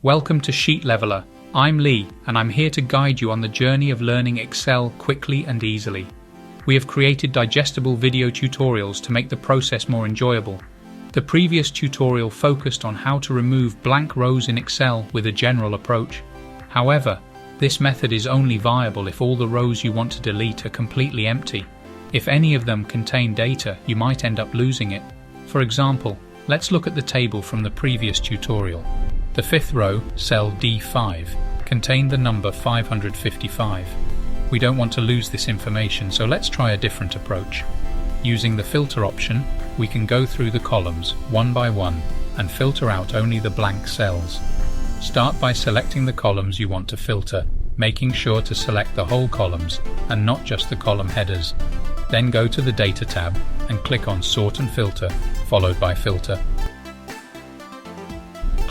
Welcome to Sheet Leveler. I'm Lee, and I'm here to guide you on the journey of learning Excel quickly and easily. We have created digestible video tutorials to make the process more enjoyable. The previous tutorial focused on how to remove blank rows in Excel with a general approach. However, this method is only viable if all the rows you want to delete are completely empty. If any of them contain data, you might end up losing it. For example, let's look at the table from the previous tutorial. The fifth row, cell D5, contained the number 555. We don't want to lose this information, so let's try a different approach. Using the filter option, we can go through the columns one by one and filter out only the blank cells. Start by selecting the columns you want to filter, making sure to select the whole columns and not just the column headers. Then go to the Data tab and click on Sort and Filter, followed by Filter.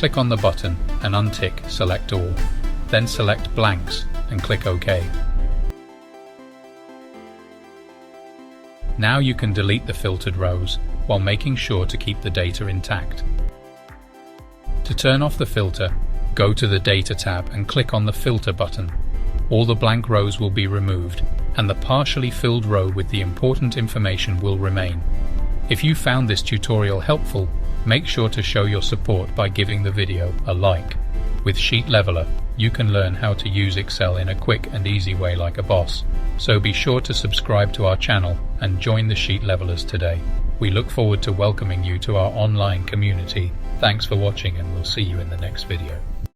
Click on the button and untick Select All. Then select Blanks and click OK. Now you can delete the filtered rows while making sure to keep the data intact. To turn off the filter, go to the Data tab and click on the Filter button. All the blank rows will be removed, and the partially filled row with the important information will remain. If you found this tutorial helpful, make sure to show your support by giving the video a like. With Sheet Leveler, you can learn how to use Excel in a quick and easy way like a boss. So be sure to subscribe to our channel and join the Sheet Levelers today. We look forward to welcoming you to our online community. Thanks for watching, and we'll see you in the next video.